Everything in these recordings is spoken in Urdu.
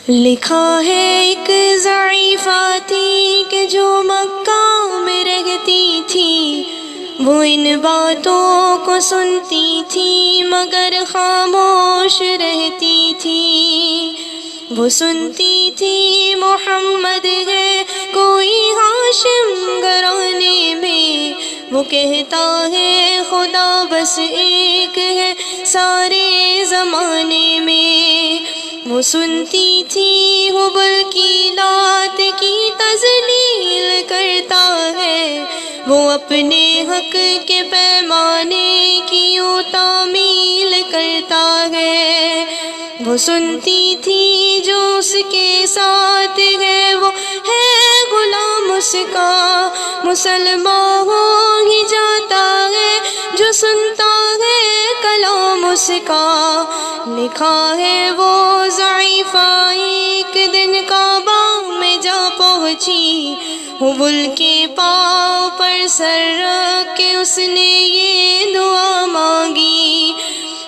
لکھا ہے ایک ضعیفہ تھی کہ جو مکہ میں رہتی تھی، وہ ان باتوں کو سنتی تھی مگر خاموش رہتی تھی۔ وہ سنتی تھی محمد ہے کوئی ہاشم گھرانے میں، وہ کہتا ہے خدا بس ایک ہے سارے زمانے میں۔ وہ سنتی تھی حبل کی لات کی تذلیل کرتا ہے، وہ اپنے حق کے پیمانے کی یوں تعمیل کرتا ہے۔ وہ سنتی تھی جو اس کے ساتھ ہے وہ ہے غلام اس کا، مسلمان ہو ہی جاتا ہے جو سنتا ہے کلام اس کا۔ لکھا ہے وہ ضعیفہ ایک دن کعبہ میں جا پہنچی، حبل کے پاؤں پر سر رکھ کے اس نے یہ دعا مانگی،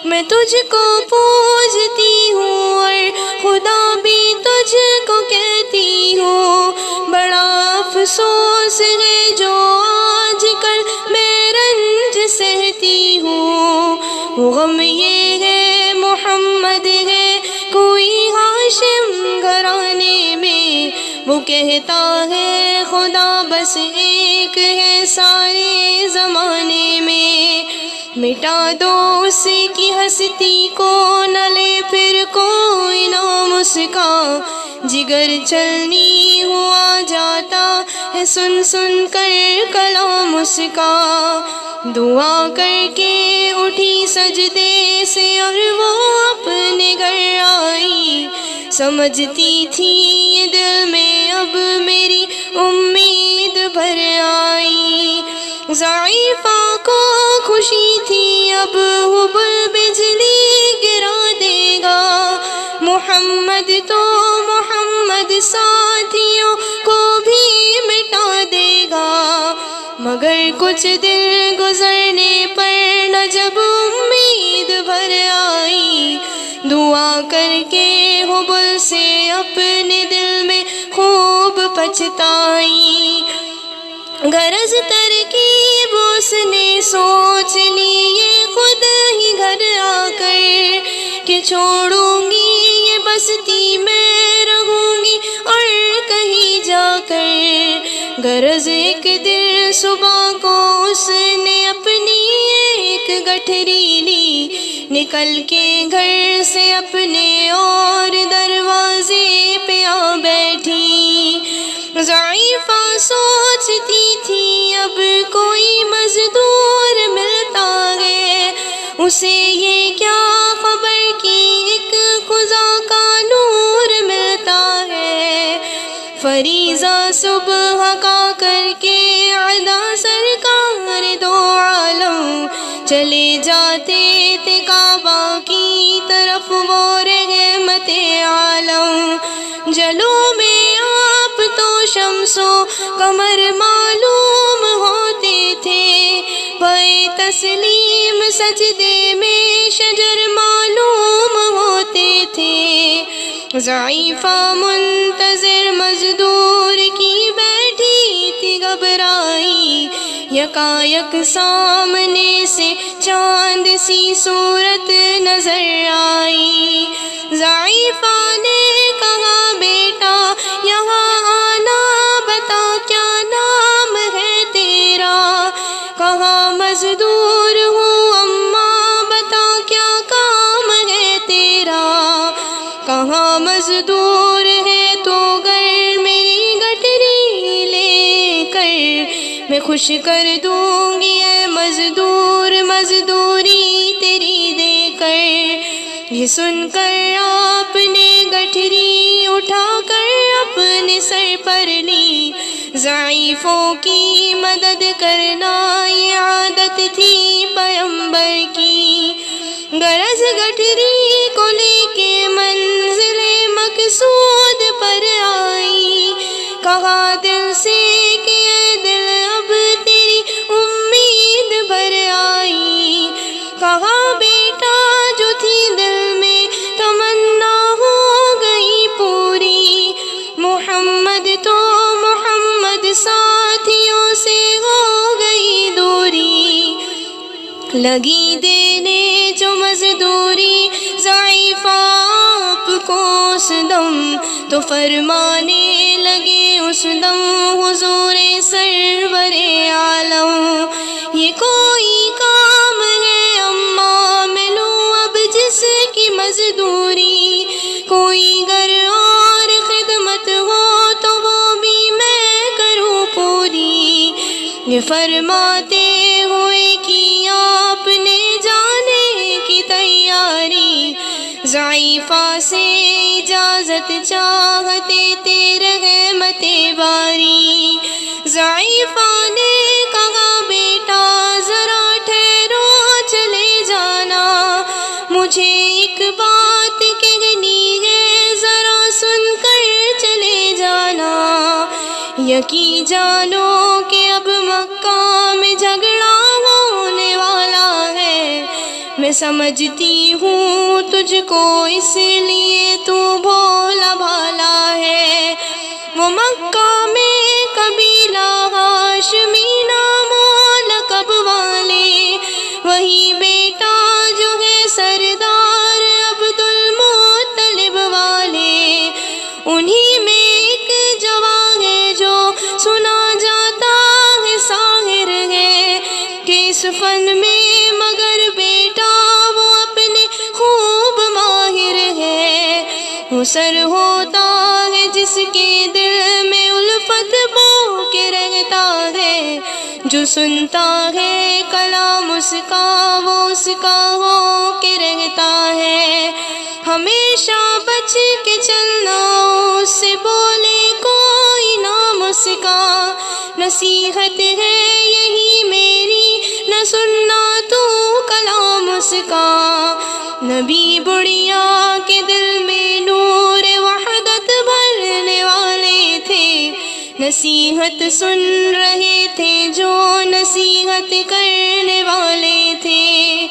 میں تجھ کو پوجتی ہوں اور خدا بھی تجھ کو کہتی ہوں، بڑا افسوس ہے جو آج کل میں رنج سہتی ہوں۔ غم یہ ہے محمد ہے کوئی ہاشم گھرانے میں، وہ کہتا ہے خدا بس ایک ہے سارے زمانے میں۔ مٹا دو اس کی ہستی کو، نہ لے پھر کوئی نام اس کا، جگر چلنی ہوا جاتا ہے سن سن کر کلام اس کا۔ دعا کر کے اٹھی سجدے سے اور وہ اپنے گھر آئی، سمجھتی تھی یہ دل میں اب میری امید بھر آئی۔ ضعیفہ کو خوشی تھی اب حبل بجلی گرا دے گا، محمد تو محمد ساتھیوں کو بھی مٹا دے گا۔ مگر کچھ دن گزرنے پر نہ جب امید بھر آئی، دعا کر کے حبل سے اپنے دل میں خوب پچھتائی۔ غرض ترکیب اس نے سوچ لی یہ خود ہی گھر آ کر، کہ چھوڑوں گی یہ بستی میں رہوں گی اور کہیں جا کر۔ غرض ایک دن صبح کو اس نے اپنی ایک گٹھری لی، نکل کے گھر سے اپنے اور دروازے پہ آ بیٹھی۔ ضعیفہ سوچتی تھی اب کوئی مزدور ملتا ہے، اسے یہ کیا خبر کہ ایک خدا کا نور ملتا ہے۔ فریضہ صبح کا کر کے ادا سرکار دو عالم چلے جاتے تھے کعبہ کی طرف وہ رحمت عالم۔ جلو میں آپ تو شمس و قمر معلوم ہوتے تھے، پائے تسلیم سجدے میں شجر معلوم ہوتے تھے۔ ضعیفہ منتظر مزدور کی بیٹھی تھی گھبرائی، یکایک سامنے سے چاند سی صورت نظر آئی۔ ضعیفہ نے کہا بیٹا یہاں آنا، بتا کیا نام ہے تیرا؟ کہا مزدور ہوں اماں، بتا کیا کام ہے تیرا؟ کہا مزدور ہے تو گر میری گٹری لے کر میں خوش کر دوں گی اے مزدور، مزدوری تیری دے کر۔ یہ سن کر آپ نے گٹھری اٹھا کر اپنے سر پر لی، ضعیفوں کی مدد کرنا یہ عادت تھی پیغمبر کی۔ غرض گٹھری کو لے کے منزل مقصود پر آئی، کہا دل سے کہ اے دل اب تیری امید بھر آئی۔ کہا بیٹا جو تھی دل میں تمنا ہو گئی پوری، لگی دینے جو مزدوری ضعیفہ آپ کو اس دم، تو فرمانے لگے اس دم حضور سرور عالم، یہ کوئی کام ہے اماں میں لوں اب جس کی مزدوری، کوئی گر اور خدمت ہو تو وہ بھی میں کروں پوری۔ یہ فرماتے ہوئے کی آپ نے جانے کی تیاری، ضعیفہ سے اجازت چاہتے تھے رحمت باری۔ ضعیفہ نے کہا بیٹا ذرا ٹھہرو چلے جانا، مجھے ایک بات کہنی ہے ذرا سن کر چلے جانا۔ یقین جانو کہ اب مکہ میں جھگڑا ہونے والا ہے، میں سمجھتی ہوں تجھ کو اس لیے تو بھولا بھالا ہے۔ وہ مکہ میں قبیلہ ہاشمی نام و لقب والے، وہی بیٹا جو ہے سردار عبد المطلب والے، انہی میں ایک جوان ہے جو سنا جاتا ہے ساحر ہے، کہ اس فن میں مگر بیٹا وہ اپنے خوب ماہر ہے۔ وہ سر ہوتا ہے جس کے دل میں الفت بو کے رہتا ہے، جو سنتا ہے کلام اس کا وہ اس کا ہو کے رہتا ہے۔ ہمیشہ بچ کے چلنا اس سے بولے کوئی نام اس کا، نصیحت ہے یہی میری نہ سننا تو کلام اس کا۔ نبی بڑھیا کے دل میں نور وحدت بھرنے والے تھے، نصیحت سن رہے تھے جو نصیحت کرنے والے تھے۔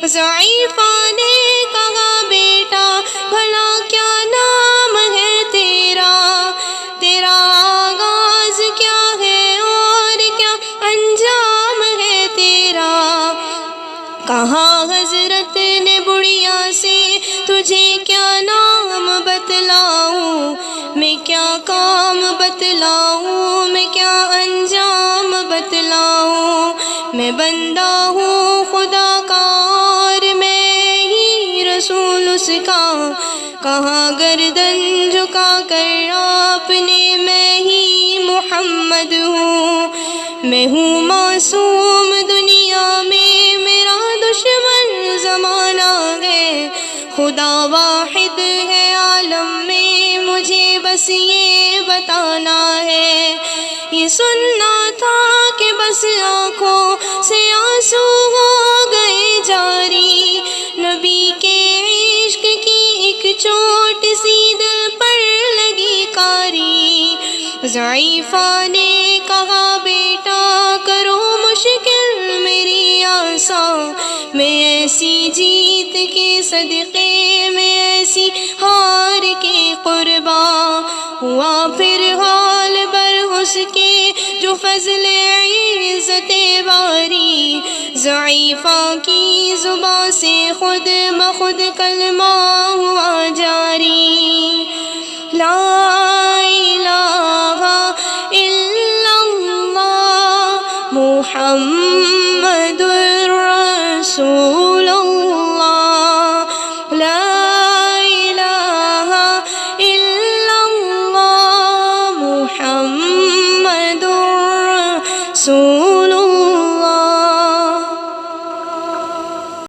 ضعیفہ نے کہا بیٹا بھلا کیا نام ہے تیرا، تیرا آغاز کیا ہے اور کیا انجام ہے تیرا۔ کہا حضرت نے بڑھیا سے تجھے کیا نام بتلاؤں، میں کیا کام بتلاؤں، میں کیا انجام بتلاؤں۔ میں بندہ ہوں خدا کا اور میں ہی رسول اس کا، کہا گردن جھکا کر آپ نے میں ہی محمد ہوں۔ میں ہوں معصوم دنیا میں میرا دشمن زمانہ ہے، خدا واحد ہے عالم میں مجھے بس یہ بتانا ہے۔ یہ سننا تھا کہ بس آنکھوں سے آنسو ہو گئے جاری، نبی کے عشق کی ایک چوٹ سی دل پر لگی کاری۔ ضعیفہ نے کہا بیٹا کرو مشکل میری آساں، میں ایسی جیت کے صدقے میں ایسی ہار کے قرباں، ہوا پھر حال بر اس کے جو فضل عزت باری۔ ضعیفہ کی زبان سے خود بخود کلمہ ہوا جاری، لا الہ الا اللہ محمد رسول اللہ، لا الہ الا اللہ محمد رسول